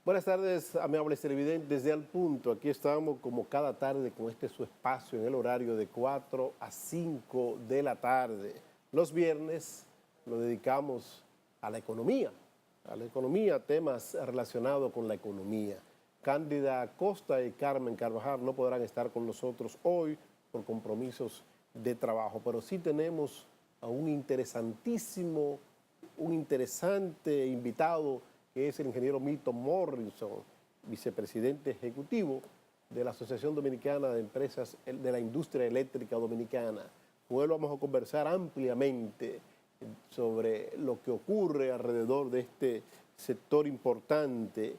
Buenas tardes, amables televidentes de Al Punto. Aquí estamos como cada tarde con su espacio en el horario de 4 a 5 de la tarde. Los viernes lo dedicamos a la economía, temas relacionados con la economía. Cándida Costa y Carmen Carvajal no podrán estar con nosotros hoy por compromisos de trabajo, pero sí tenemos a un interesante invitado, que es el ingeniero Milton Morrison, vicepresidente ejecutivo de la Asociación Dominicana de Empresas de la Industria Eléctrica Dominicana. Con él vamos a conversar ampliamente sobre lo que ocurre alrededor de este sector importante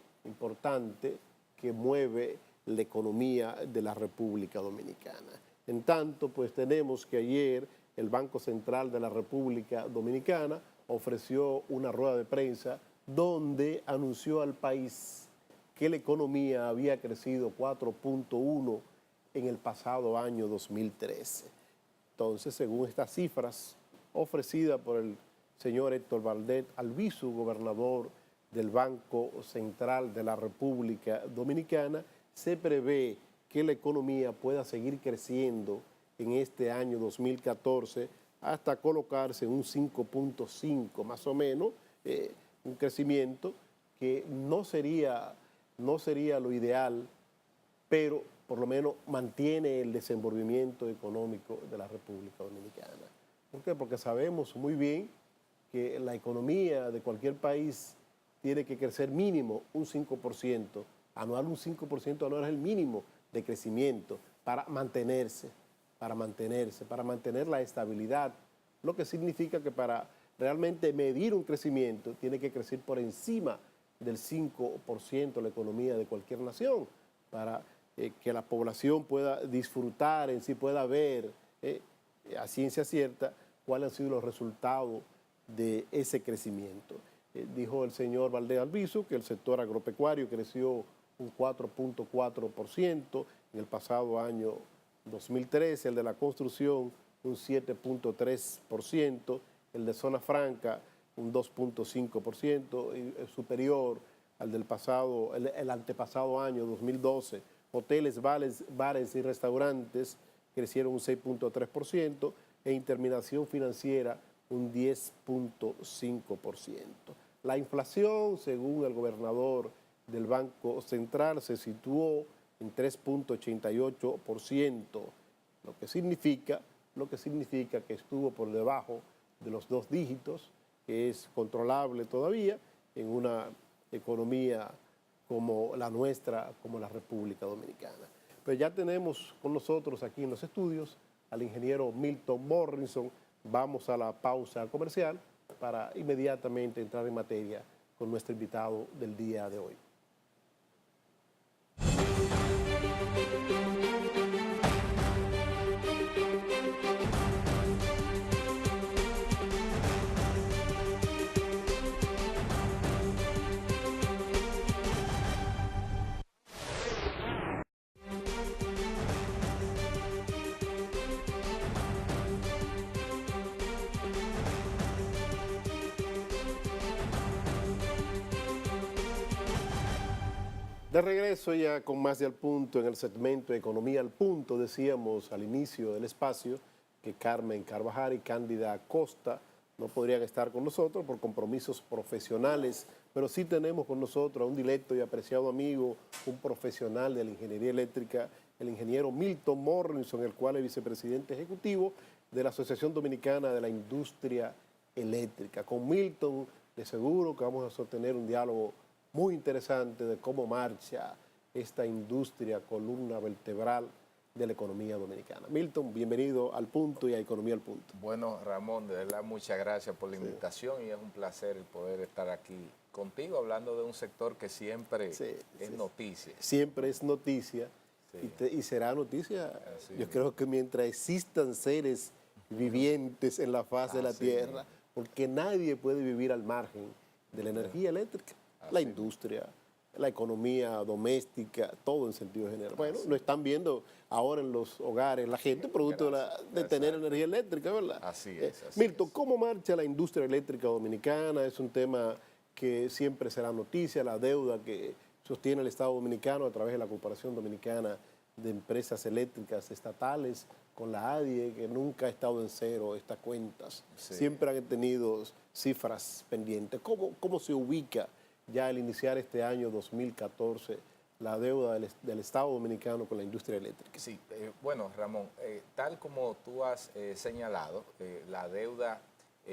que mueve la economía de la República Dominicana. En tanto, pues tenemos que ayer el Banco Central de la República Dominicana ofreció una rueda de prensa donde anunció al país que la economía había crecido 4.1 en el pasado año 2013. Entonces, según estas cifras ofrecidas por el señor Héctor Valdet Albizu, gobernador del Banco Central de la República Dominicana, se prevé que la economía pueda seguir creciendo en este año 2014 hasta colocarse en un 5.5 más o menos, un crecimiento que no sería lo ideal, pero por lo menos mantiene el desenvolvimiento económico de la República Dominicana. ¿Por qué? Porque sabemos muy bien que la economía de cualquier país tiene que crecer mínimo un 5% anual. Un 5% anual es el mínimo de crecimiento para mantener la estabilidad, lo que significa que para realmente medir un crecimiento tiene que crecer por encima del 5% la economía de cualquier nación, para que la población pueda disfrutar en sí, pueda ver a ciencia cierta cuáles han sido los resultados de ese crecimiento. Dijo el señor Valdet Albizu que el sector agropecuario creció un 4.4% en el pasado año 2013, el de la construcción un 7.3%, el de zona franca un 2.5%, superior al del pasado, el antepasado año 2012. Hoteles, bares y restaurantes crecieron un 6.3% e intermediación financiera un 10.5%. La inflación, según el gobernador del Banco Central, se situó en 3.88%, lo que significa que estuvo por debajo de los 2 dígitos, que es controlable todavía en una economía como la nuestra, como la República Dominicana. Pero ya tenemos con nosotros aquí en los estudios al ingeniero Milton Morrison. Vamos a la pausa comercial para inmediatamente entrar en materia con nuestro invitado del día de hoy. De regreso ya con más de Al Punto en el segmento Economía al Punto. Decíamos al inicio del espacio que Carmen Carvajal y Cándida Costa no podrían estar con nosotros por compromisos profesionales, pero sí tenemos con nosotros a un directo y apreciado amigo, un profesional de la ingeniería eléctrica, el ingeniero Milton Morrison, el cual es vicepresidente ejecutivo de la Asociación Dominicana de la Industria Eléctrica. Con Milton, de seguro que vamos a sostener un diálogo muy interesante de cómo marcha esta industria, columna vertebral de la economía dominicana. Milton, bienvenido al Punto y a Economía al Punto. Bueno, Ramón, de verdad muchas gracias por la invitación y es un placer poder estar aquí contigo hablando de un sector que siempre es noticia. Siempre es noticia y será noticia. Yo creo que mientras existan seres vivientes en la faz de la tierra, porque nadie puede vivir al margen de la energía eléctrica. la industria, la economía doméstica, todo en sentido general. Bueno, lo están viendo ahora en los hogares la gente, producto de tener energía eléctrica, ¿verdad? Así es. Milton, ¿cómo marcha la industria eléctrica dominicana? Es un tema que siempre será noticia, la deuda que sostiene el Estado Dominicano a través de la Corporación Dominicana de Empresas Eléctricas Estatales con la ADIE, que nunca ha estado en cero estas cuentas. Sí. Siempre han tenido cifras pendientes. ¿Cómo se ubica ya al iniciar este año 2014 la deuda del Estado Dominicano con la industria eléctrica? Sí, bueno, Ramón, tal como tú has señalado, la deuda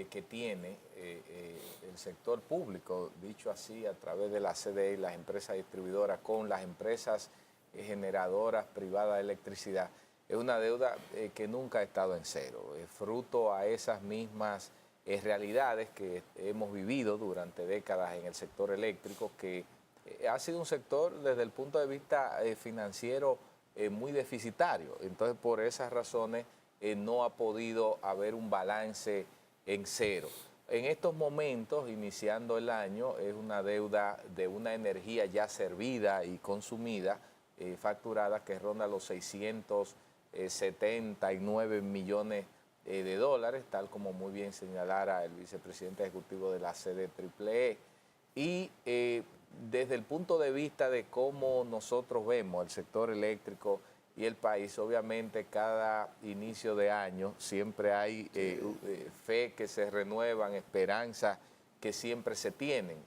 que tiene el sector público, dicho así, a través de la CDE y las empresas distribuidoras con las empresas generadoras privadas de electricidad, es una deuda que nunca ha estado en cero, fruto a esas mismas realidades que hemos vivido durante décadas en el sector eléctrico, que ha sido un sector desde el punto de vista financiero muy deficitario. Entonces, por esas razones, no ha podido haber un balance en cero. En estos momentos, iniciando el año, es una deuda de una energía ya servida y consumida, facturada, que ronda los 679 millones de dólares, tal como muy bien señalara el vicepresidente ejecutivo de la CDEE. Y desde el punto de vista de cómo nosotros vemos el sector eléctrico y el país, obviamente cada inicio de año siempre hay fe que se renuevan, esperanzas que siempre se tienen.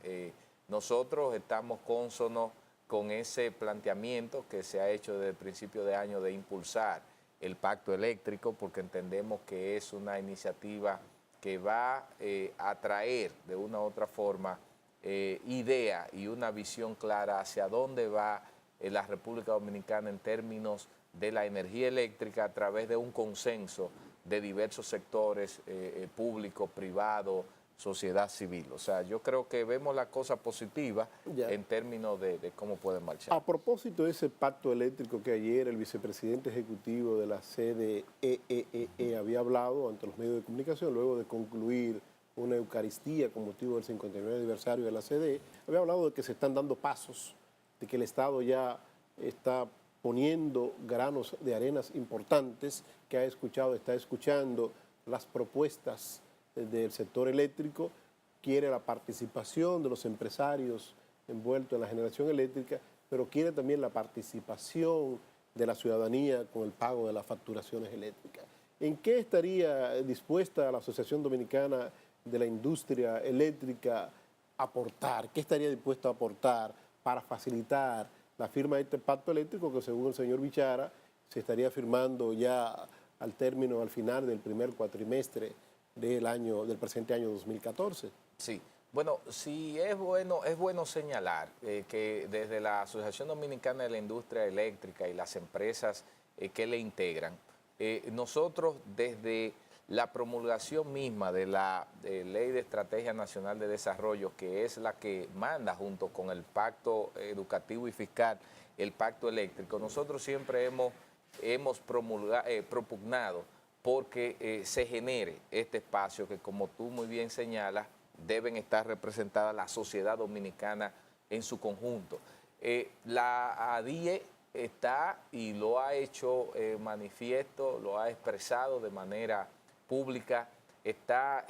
Nosotros estamos cónsonos con ese planteamiento que se ha hecho desde el principio de año de impulsar el pacto eléctrico, porque entendemos que es una iniciativa que va a traer de una u otra forma idea y una visión clara hacia dónde va la República Dominicana en términos de la energía eléctrica a través de un consenso de diversos sectores público, privado, sociedad civil. O sea, yo creo que vemos la cosa positiva en términos de cómo puede marchar. A propósito de ese pacto eléctrico que ayer el vicepresidente ejecutivo de la CDEE había hablado ante los medios de comunicación, luego de concluir una Eucaristía con motivo del 59 aniversario de la CDE, había hablado de que se están dando pasos, de que el Estado ya está poniendo granos de arenas importantes, que está escuchando las propuestas del sector eléctrico, quiere la participación de los empresarios envueltos en la generación eléctrica, pero quiere también la participación de la ciudadanía con el pago de las facturaciones eléctricas. ¿En qué estaría dispuesta la Asociación Dominicana de la Industria Eléctrica a aportar? ¿Qué estaría dispuesta a aportar para facilitar la firma de este pacto eléctrico que, según el señor Bichara, se estaría firmando ya al final del primer cuatrimestre del presente año 2014? Sí, bueno, sí es bueno señalar que desde la Asociación Dominicana de la Industria Eléctrica y las empresas que le integran, nosotros desde la promulgación misma de la Ley de Estrategia Nacional de Desarrollo, que es la que manda junto con el Pacto Educativo y Fiscal, el Pacto Eléctrico, nosotros siempre hemos propugnado porque se genere este espacio que, como tú muy bien señalas, deben estar representadas la sociedad dominicana en su conjunto. La ADIE está y lo ha hecho manifiesto, lo ha expresado de manera pública, está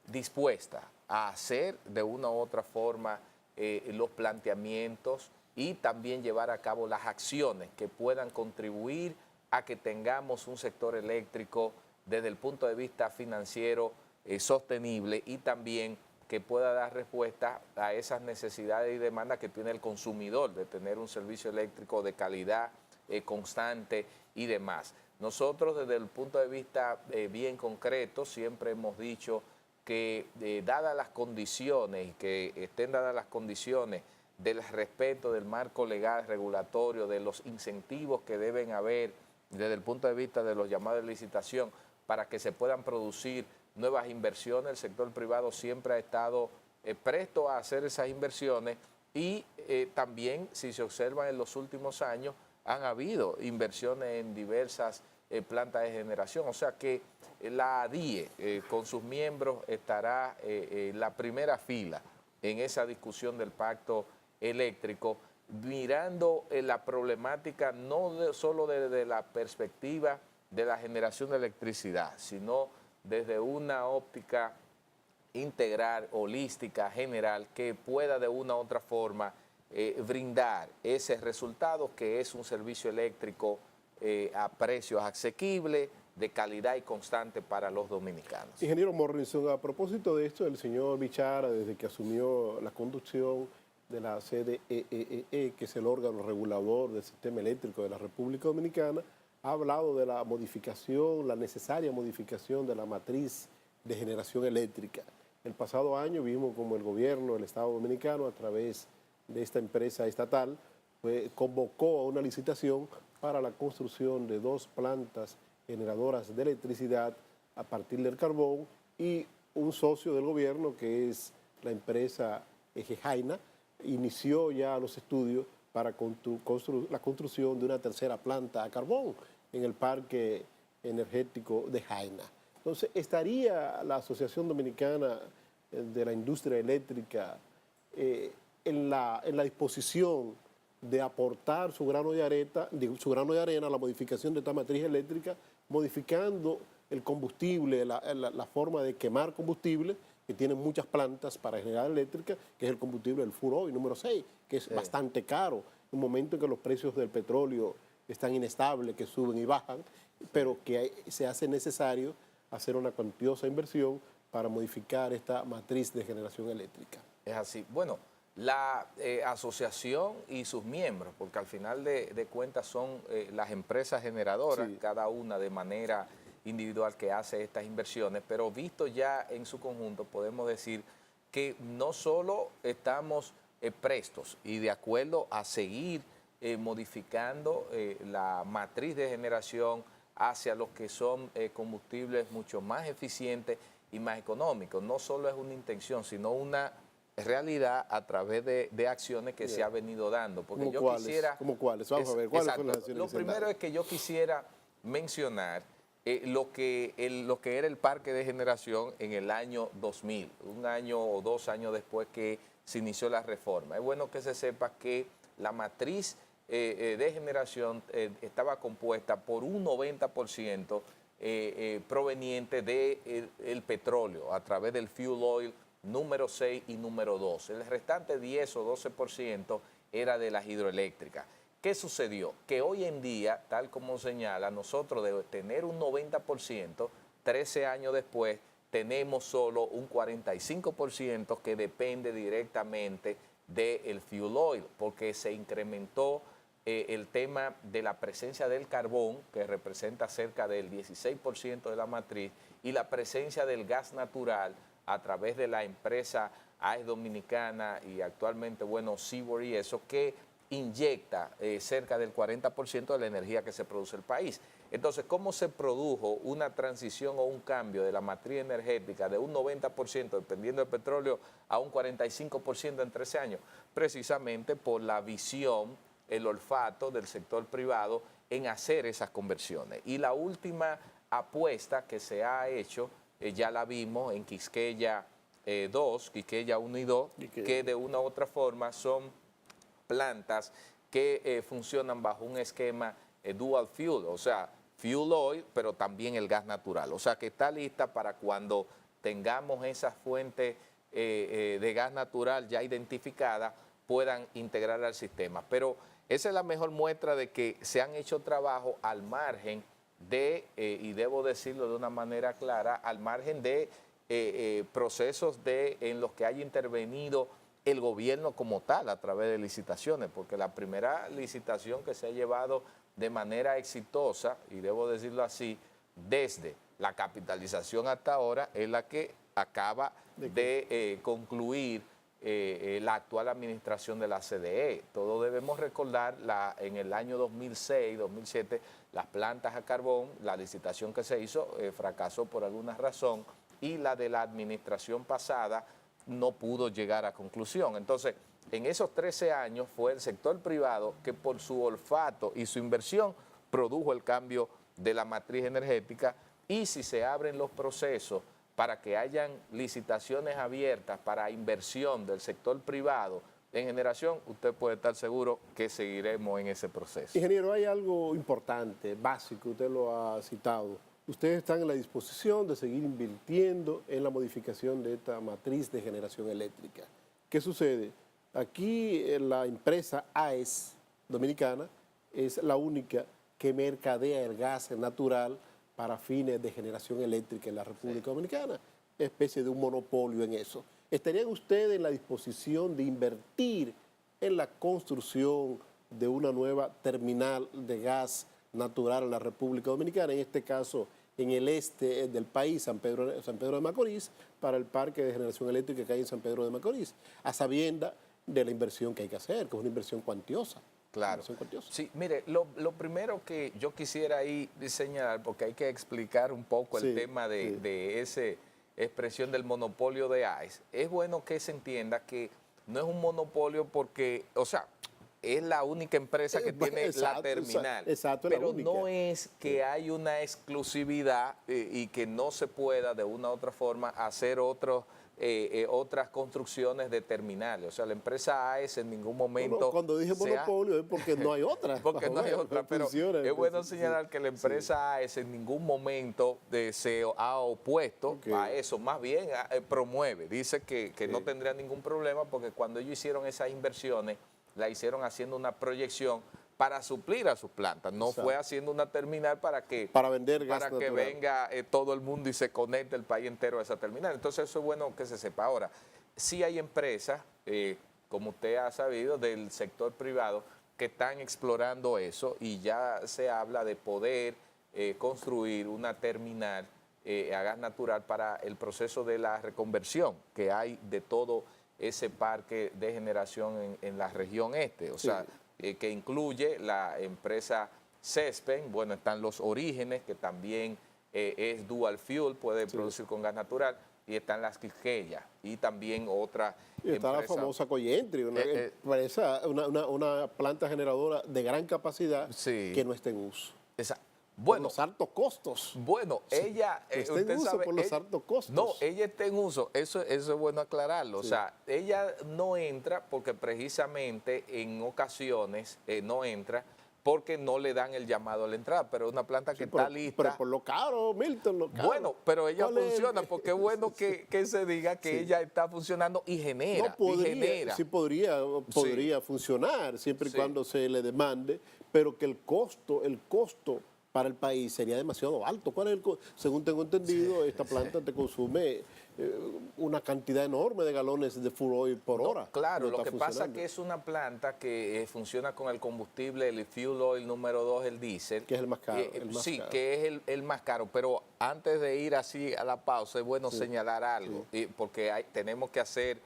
dispuesta a hacer de una u otra forma los planteamientos y también llevar a cabo las acciones que puedan contribuir a que tengamos un sector eléctrico desde el punto de vista financiero sostenible y también que pueda dar respuesta a esas necesidades y demandas que tiene el consumidor de tener un servicio eléctrico de calidad constante y demás. Nosotros desde el punto de vista bien concreto siempre hemos dicho que dadas las condiciones y que estén dadas las condiciones del respeto del marco legal regulatorio, de los incentivos que deben haber desde el punto de vista de los llamados de licitación para que se puedan producir nuevas inversiones, el sector privado siempre ha estado presto a hacer esas inversiones y también, si se observan en los últimos años, han habido inversiones en diversas plantas de generación, o sea que la ADIE con sus miembros estará en la primera fila en esa discusión del pacto eléctrico, mirando la problemática no solo desde la perspectiva de la generación de electricidad, sino desde una óptica integral, holística, general, que pueda de una u otra forma brindar ese resultado que es un servicio eléctrico a precios asequibles, de calidad y constante para los dominicanos. Ingeniero Morrison, a propósito de esto, el señor Bichara, desde que asumió la conducción de la CDEE, que es el órgano regulador del sistema eléctrico de la República Dominicana, ha hablado de la modificación, la necesaria modificación de la matriz de generación eléctrica. El pasado año vimos como el gobierno del Estado Dominicano, a través de esta empresa estatal, convocó a una licitación para la construcción de 2 plantas generadoras de electricidad a partir del carbón, y un socio del gobierno, que es la empresa Jaina, inició ya los estudios para la construcción de una 3ª planta a carbón en el parque energético de Jaina. Entonces, ¿estaría la Asociación Dominicana de la Industria Eléctrica en la disposición de aportar su grano de arena a la modificación de esta matriz eléctrica, modificando el combustible, la forma de quemar combustible, que tienen muchas plantas para generar eléctrica, que es el combustible del fuel oil número 6, que es bastante caro, en un momento en que los precios del petróleo están inestables, que suben y bajan, pero que se hace necesario hacer una cuantiosa inversión para modificar esta matriz de generación eléctrica? Es así. Bueno, la asociación y sus miembros, porque al final de cuentas son las empresas generadoras, sí, cada una de manera individual que hace estas inversiones, pero visto ya en su conjunto, podemos decir que no solo estamos prestos y de acuerdo a seguir modificando la matriz de generación hacia los que son combustibles mucho más eficientes y más económicos. No solo es una intención, sino una realidad a través de acciones que se ha venido dando. Porque yo quisiera... ¿Cómo cuáles? Vamos a ver, ¿cuáles son las acciones? Lo primero es que yo quisiera mencionar lo que era el parque de generación en el año 2000, un año o 2 años después que se inició la reforma. Es bueno que se sepa que la matriz de generación estaba compuesta por un 90% proveniente del petróleo a través del fuel oil número 6 y número 2. El restante 10 o 12% era de las hidroeléctricas. ¿Qué sucedió? Que hoy en día, tal como señala, nosotros de tener un 90%, 13 años después, tenemos solo un 45% que depende directamente del fuel oil, porque se incrementó el tema de la presencia del carbón, que representa cerca del 16% de la matriz, y la presencia del gas natural a través de la empresa AES Dominicana y actualmente, bueno, Seaboard y eso, que inyecta cerca del 40% de la energía que se produce en el país. Entonces, ¿cómo se produjo una transición o un cambio de la matriz energética de un 90%, dependiendo del petróleo, a un 45% en 13 años? Precisamente por la visión, el olfato del sector privado en hacer esas conversiones. Y la última apuesta que se ha hecho, ya la vimos en Quisqueya 2, Quisqueya 1 y 2, que de una u otra forma son plantas que funcionan bajo un esquema dual fuel, o sea, fuel oil, pero también el gas natural. O sea, que está lista para cuando tengamos esas fuentes de gas natural ya identificadas, puedan integrar al sistema. Pero esa es la mejor muestra de que se han hecho trabajos al margen de, y debo decirlo de una manera clara, al margen de procesos en los que haya intervenido el gobierno como tal a través de licitaciones, porque la primera licitación que se ha llevado de manera exitosa, y debo decirlo así, desde la capitalización hasta ahora, es la que acaba de concluir la actual administración de la CDE. Todos debemos recordar en el año 2006, 2007, las plantas a carbón, la licitación que se hizo fracasó por alguna razón, y la de la administración pasada no pudo llegar a conclusión. Entonces, en esos 13 años fue el sector privado que por su olfato y su inversión produjo el cambio de la matriz energética, y si se abren los procesos para que hayan licitaciones abiertas para inversión del sector privado en generación, usted puede estar seguro que seguiremos en ese proceso. Ingeniero, hay algo importante, básico, usted lo ha citado. Ustedes están en la disposición de seguir invirtiendo en la modificación de esta matriz de generación eléctrica. ¿Qué sucede? Aquí la empresa AES Dominicana es la única que mercadea el gas natural para fines de generación eléctrica en la República Dominicana, especie de un monopolio en eso. ¿Estarían ustedes en la disposición de invertir en la construcción de una nueva terminal de gas natural en la República Dominicana, en este caso en el este del país, San Pedro de Macorís, para el parque de generación eléctrica que hay en San Pedro de Macorís, a sabienda de la inversión que hay que hacer, que es una inversión cuantiosa? Claro. Sí, mire, lo primero que yo quisiera ahí señalar, porque hay que explicar un poco el tema de esa expresión del monopolio de AES, es bueno que se entienda que no es un monopolio porque, o sea, es la única empresa que tiene la terminal, pero no es que hay una exclusividad y que no se pueda de una u otra forma hacer otras construcciones de terminales. O sea, la empresa AES en ningún momento... cuando dije monopolio es porque no hay otra. Porque no hay otra, pero es bueno señalar que la empresa AES en ningún momento se ha opuesto a eso, más bien promueve, dice que no tendría ningún problema porque cuando ellos hicieron esas inversiones, la hicieron haciendo una proyección para suplir a sus plantas, no fue haciendo una terminal para vender gas para que venga todo el mundo y se conecte el país entero a esa terminal. Entonces eso es bueno que se sepa. Ahora, sí hay empresas, como usted ha sabido, del sector privado que están explorando eso y ya se habla de poder construir una terminal a gas natural para el proceso de la reconversión que hay de todo ese parque de generación en la región este, o sea, que incluye la empresa Cespen, bueno, están los Orígenes, que también es dual fuel, puede producir con gas natural, y están las Quisqueyas, y también otra y está empresa, la famosa Coyentri, una planta generadora de gran capacidad que no está en uso. Bueno, por los altos costos. Bueno, ella... está en uso por los altos costos. No, ella está en uso, eso es bueno aclararlo. O sea, ella no entra porque precisamente en ocasiones no entra porque no le dan el llamado a la entrada, pero es una planta que está lista. Pero por lo caro, Milton, lo caro. Bueno, pero ella funciona porque es bueno que se diga que ella está funcionando y genera. No podría, sí podría funcionar siempre y cuando se le demande, pero que el costo para el país sería demasiado alto. ¿Cuál es el costo? Según tengo entendido, esta planta te consume una cantidad enorme de galones de fuel oil por hora. Claro, lo que pasa es que es una planta que funciona con el combustible, el fuel oil número 2, el diésel. Que es el más caro. Que es el más caro, pero antes de ir así a la pausa es bueno señalar algo, porque tenemos que hacer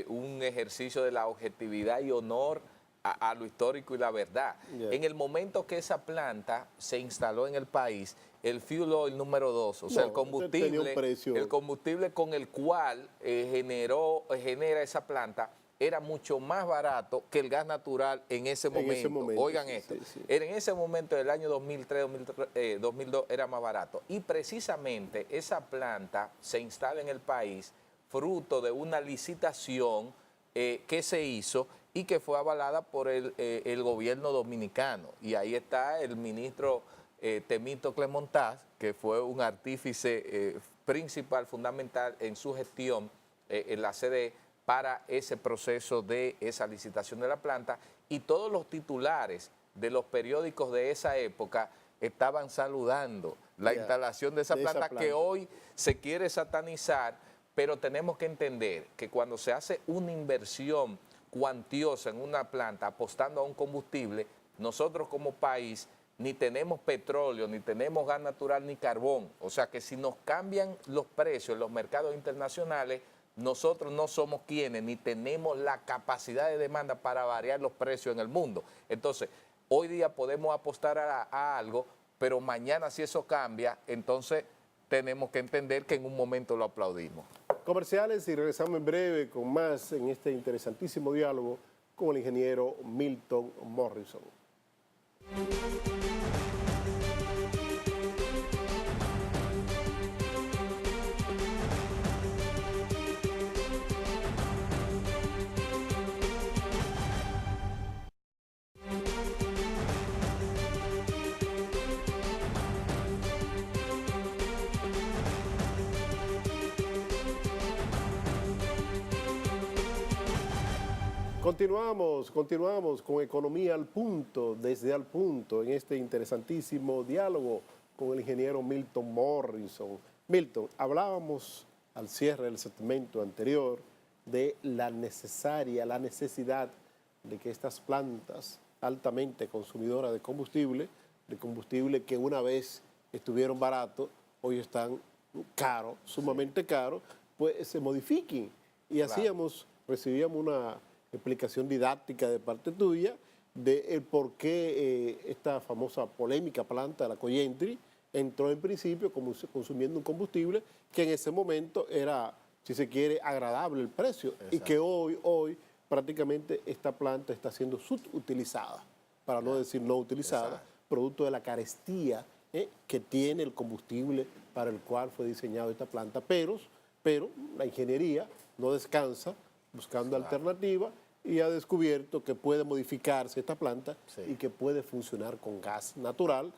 un ejercicio de la objetividad y honor a lo histórico y la verdad. En el momento que esa planta se instaló en el país, el fuel oil número 2, o sea, el combustible con el cual genera esa planta, era mucho más barato que el gas natural en ese momento. Oigan esto, en ese momento del año 2003, 2002 era más barato. Y precisamente esa planta se instala en el país fruto de una licitación que se hizo y que fue avalada por el gobierno dominicano. Y ahí está el ministro Temito Clemontaz, que fue un artífice principal, fundamental en su gestión en la CDE para ese proceso de esa licitación de la planta, y todos los titulares de los periódicos de esa época estaban saludando la instalación de esa planta que hoy se quiere satanizar, pero tenemos que entender que cuando se hace una inversión cuantiosa en una planta apostando a un combustible, nosotros como país ni tenemos petróleo, ni tenemos gas natural, ni carbón. O sea que si nos cambian los precios en los mercados internacionales, nosotros no somos quienes, ni tenemos la capacidad de demanda para variar los precios en el mundo. Entonces, hoy día podemos apostar a algo, pero mañana si eso cambia, entonces tenemos que entender que en un momento lo aplaudimos. Comerciales y regresamos en breve con más en este interesantísimo diálogo con el ingeniero Milton Morrison. Continuamos con Economía al Punto, desde Al Punto, en este interesantísimo diálogo con el ingeniero Milton Morrison. Milton, hablábamos al cierre del segmento anterior de la necesidad de que estas plantas altamente consumidoras de combustible que una vez estuvieron baratos, hoy están caros, sumamente caros, pues se modifiquen. Y recibíamos una explicación didáctica de parte tuya de por qué esta famosa polémica planta, la Coyentri, entró en principio como consumiendo un combustible que en ese momento era, si se quiere, agradable el precio. Exacto. Y que hoy prácticamente esta planta está siendo subutilizada, para no decir no utilizada. Exacto. Producto de la carestía que tiene el combustible para el cual fue diseñado esta planta. Pero la ingeniería no descansa buscando alternativas y ha descubierto que puede modificarse esta planta y que puede funcionar con gas natural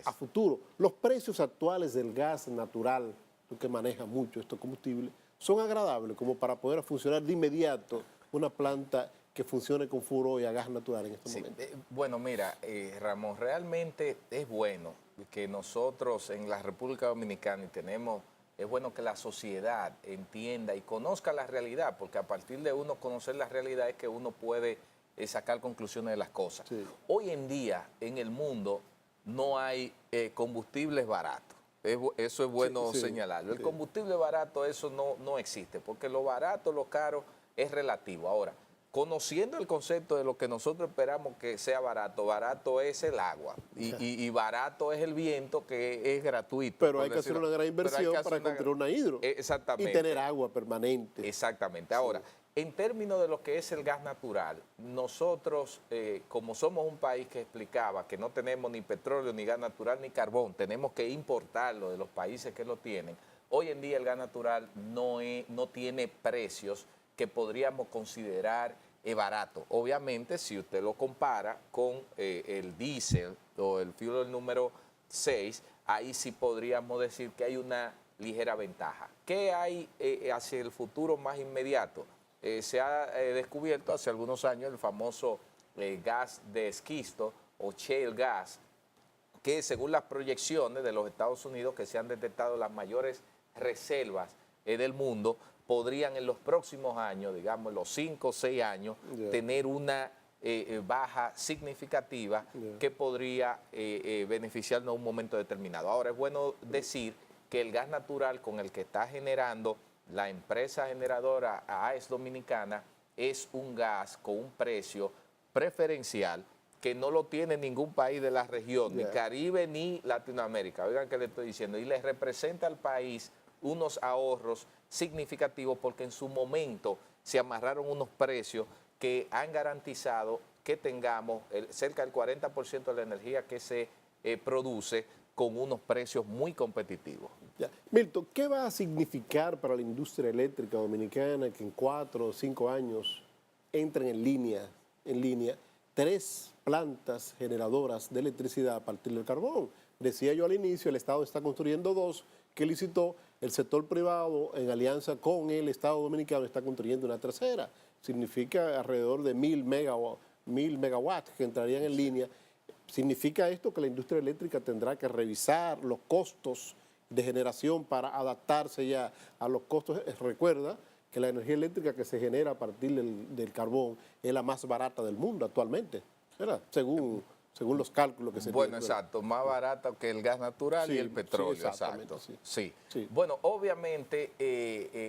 a futuro. Los precios actuales del gas natural, tú que manejas mucho estos combustibles, son agradables como para poder funcionar de inmediato una planta que funcione con furor y a gas natural en este momento. Bueno, mira, Ramón, realmente es bueno que nosotros en la República Dominicana es bueno que la sociedad entienda y conozca la realidad, porque a partir de uno conocer la realidad es que uno puede sacar conclusiones de las cosas. Sí. Hoy en día en el mundo no hay combustibles baratos. Eso es bueno señalarlo. El combustible barato, eso no existe, porque lo barato, lo caro es relativo. Ahora, conociendo el concepto de lo que nosotros esperamos que sea barato, barato es el agua y barato es el viento, que es gratuito. Pero hay que hacer una gran inversión para construir una hidro. Exactamente. Y tener agua permanente. Exactamente. Ahora, en términos de lo que es el gas natural, nosotros, como somos un país que explicaba que no tenemos ni petróleo, ni gas natural, ni carbón, tenemos que importarlo de los países que lo tienen. Hoy en día el gas natural no tiene precios que podríamos considerar barato. Obviamente, si usted lo compara con el diésel o el fuel número 6, ahí sí podríamos decir que hay una ligera ventaja. ¿Qué hay hacia el futuro más inmediato? Se ha descubierto hace algunos años el famoso gas de esquisto o shale gas, que según las proyecciones de los Estados Unidos, que se han detectado las mayores reservas del mundo, podrían en los próximos años, digamos en los 5 o 6 años, tener una baja significativa que podría beneficiarnos en un momento determinado. Ahora, es bueno decir que el gas natural con el que está generando la empresa generadora AES Dominicana es un gas con un precio preferencial que no lo tiene ningún país de la región, ni Caribe ni Latinoamérica. Oigan que le estoy diciendo, y le representa al país unos ahorros significativos porque en su momento se amarraron unos precios que han garantizado que tengamos cerca del 40% de la energía que se produce con unos precios muy competitivos. Milton, ¿qué va a significar para la industria eléctrica dominicana que en 4 o 5 años entren en línea 3 plantas generadoras de electricidad a partir del carbón? Decía yo al inicio, el Estado está construyendo 2 que licitó, el sector privado en alianza con el Estado dominicano está construyendo una tercera. Significa alrededor de 1000 megawatts que entrarían en línea. ¿Significa esto que la industria eléctrica tendrá que revisar los costos de generación para adaptarse ya a los costos? Recuerda que la energía eléctrica que se genera a partir del carbón es la más barata del mundo actualmente, ¿verdad? Según los cálculos que se tienen. Bueno, exacto, más barata que el gas natural y el petróleo, exacto. Sí. Bueno, obviamente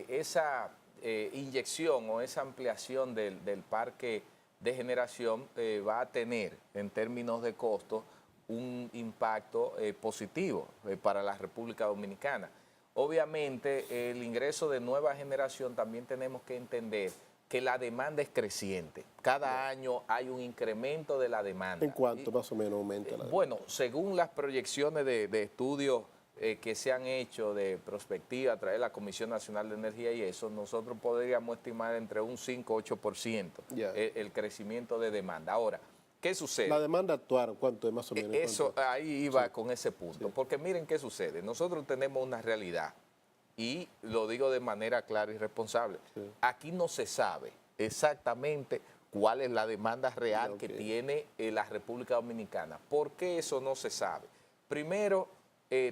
esa inyección o esa ampliación del parque de generación va a tener en términos de costos un impacto positivo para la República Dominicana. Obviamente el ingreso de nueva generación también tenemos que entender que la demanda es creciente. Cada año hay un incremento de la demanda. ¿En cuánto más o menos aumenta la demanda? Bueno, según las proyecciones de estudios que se han hecho de prospectiva a través de la Comisión Nacional de Energía y eso, nosotros podríamos estimar entre un 5 o 8% el crecimiento de demanda. Ahora, ¿qué sucede? La demanda actual, ¿cuánto es más o menos? Eso, ahí iba con ese punto, porque miren qué sucede. Nosotros tenemos una realidad y lo digo de manera clara y responsable. Aquí no se sabe exactamente cuál es la demanda real que Ok. tiene la República Dominicana. ¿Por qué eso no se sabe? Primero,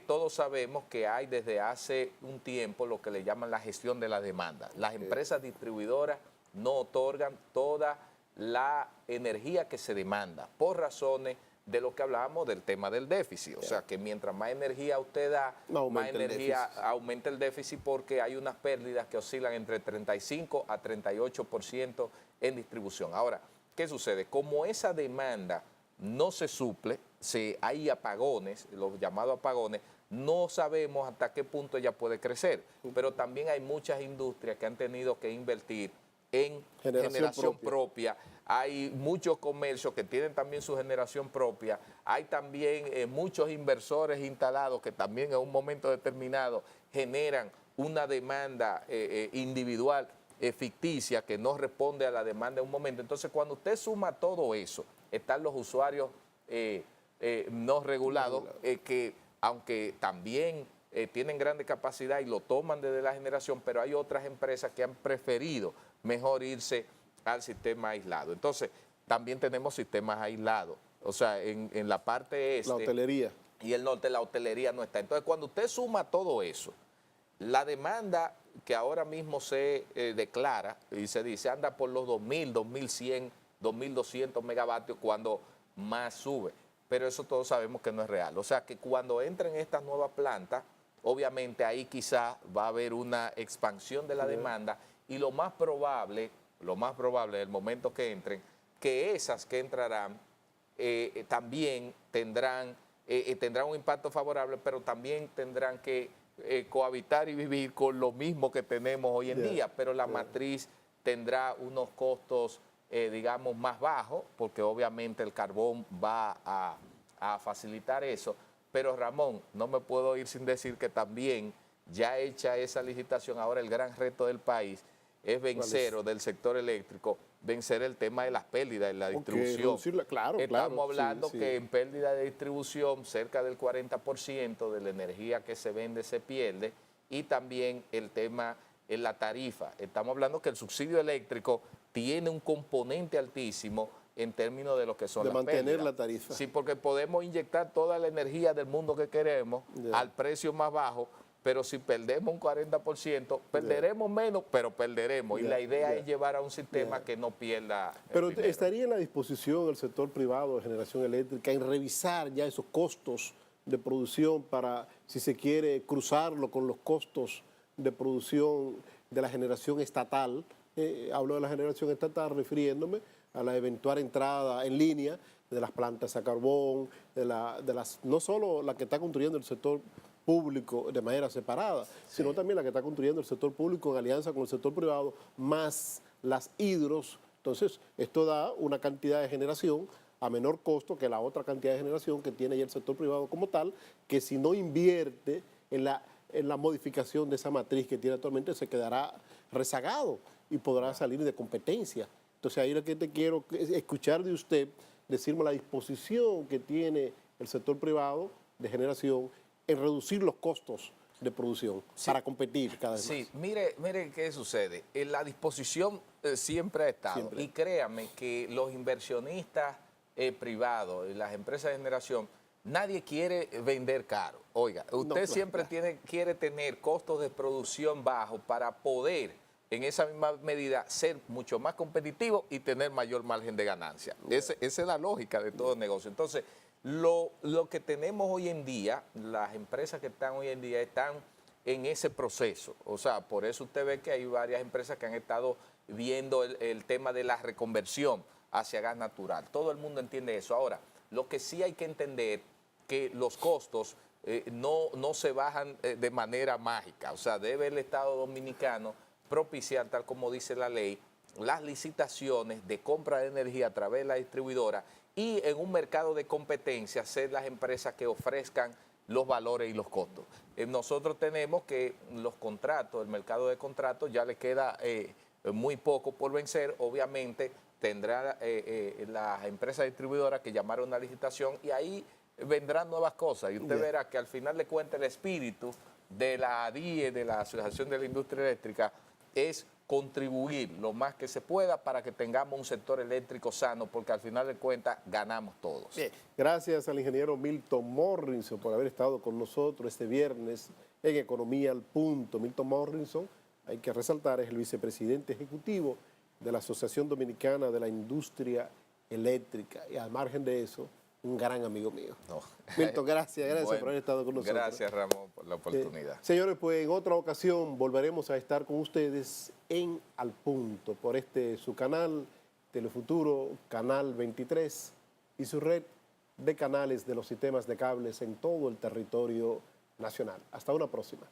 todos sabemos que hay desde hace un tiempo lo que le llaman la gestión de la demanda. Las empresas distribuidoras no otorgan toda la energía que se demanda por razones de lo que hablábamos del tema del déficit. O sea, que mientras más energía usted da, No más aumenta el energía déficit. aumenta el déficit porque hay unas pérdidas que oscilan entre 35 a 38% en distribución. Ahora, ¿qué sucede? Como esa demanda no se suple, hay apagones, los llamados apagones, no sabemos hasta qué punto ella puede crecer, pero también hay muchas industrias que han tenido que invertir en generación propia. Hay muchos comercios que tienen también su generación propia, hay también muchos inversores instalados que también en un momento determinado generan una demanda individual ficticia que no responde a la demanda en un momento. Entonces, cuando usted suma todo eso, están los usuarios no regulados, que aunque también tienen grande capacidad y lo toman desde la generación, pero hay otras empresas que han preferido mejor irse al sistema aislado. Entonces, también tenemos sistemas aislados. O sea, en la parte este... La hotelería. Y el norte, la hotelería no está. Entonces, cuando usted suma todo eso, la demanda que ahora mismo se declara y se dice anda por los 2.000, 2.100, 2.200 megavatios cuando más sube. Pero eso todos sabemos que no es real. O sea que cuando entren estas nuevas plantas, obviamente ahí quizá va a haber una expansión de la demanda y lo más probable, el momento que entren, que esas que entrarán también tendrán un impacto favorable, pero también tendrán que cohabitar y vivir con lo mismo que tenemos hoy en día, pero la matriz tendrá unos costos, digamos, más bajos, porque obviamente el carbón va a facilitar eso. Pero Ramón, no me puedo ir sin decir que también, ya hecha esa licitación, ahora el gran reto del país es vencer, o del sector eléctrico, vencer el tema de las pérdidas en la distribución. Estamos hablando que en pérdida de distribución cerca del 40% de la energía que se vende se pierde, y también el tema en la tarifa. Estamos hablando que el subsidio eléctrico tiene un componente altísimo en términos de lo que son las pérdidas. De mantener la tarifa. Sí, porque podemos inyectar toda la energía del mundo que queremos al precio más bajo, pero si perdemos un 40%, perderemos menos, pero perderemos. Y la idea es llevar a un sistema que no pierda Pero dinero. ¿estaría en la disposición del sector privado de generación eléctrica en revisar ya esos costos de producción para, si se quiere, cruzarlo con los costos de producción de la generación estatal? Hablo de la generación estatal refiriéndome a la eventual entrada en línea de las plantas a carbón, no solo la que está construyendo el sector público de manera separada, sino también la que está construyendo el sector público en alianza con el sector privado, más las hidros. Entonces, esto da una cantidad de generación a menor costo que la otra cantidad de generación que tiene ya el sector privado como tal, que si no invierte en la modificación de esa matriz que tiene actualmente, se quedará rezagado y podrá salir de competencia. Entonces, ahí lo que te quiero escuchar de usted, decirme la disposición que tiene el sector privado de generación en reducir los costos de producción para competir cada vez más. Sí, mire qué sucede. La disposición siempre ha estado. Y créame que los inversionistas privados y las empresas de generación, nadie quiere vender caro. Oiga, usted siempre quiere tener costos de producción bajos para poder, en esa misma medida, ser mucho más competitivo y tener mayor margen de ganancia. Esa es la lógica de todo negocio. Entonces, lo que tenemos hoy en día, las empresas que están hoy en día están en ese proceso. O sea, por eso usted ve que hay varias empresas que han estado viendo el tema de la reconversión hacia gas natural. Todo el mundo entiende eso. Ahora, lo que sí hay que entender que los costos no se bajan de manera mágica. O sea, debe el Estado Dominicano propiciar, tal como dice la ley, las licitaciones de compra de energía a través de la distribuidora y en un mercado de competencia ser las empresas que ofrezcan los valores y los costos. Nosotros tenemos que los contratos, el mercado de contratos ya le queda muy poco por vencer. Obviamente tendrá las empresas distribuidoras que llamar a una licitación y ahí vendrán nuevas cosas y usted verá que al final de cuentas el espíritu de la ADIE, de la Asociación de la Industria Eléctrica, es contribuir lo más que se pueda para que tengamos un sector eléctrico sano, porque al final de cuentas ganamos todos. Bien, gracias al ingeniero Milton Morrison por haber estado con nosotros este viernes en Economía al Punto. Milton Morrison, hay que resaltar, es el vicepresidente ejecutivo de la Asociación Dominicana de la Industria Eléctrica y al margen de eso, un gran amigo mío. No. Milton, gracias Bueno, por haber estado con nosotros. Gracias, Ramón, por la oportunidad. Señores, pues en otra ocasión volveremos a estar con ustedes en Al Punto por su canal Telefuturo, Canal 23 y su red de canales de los sistemas de cables en todo el territorio nacional. Hasta una próxima.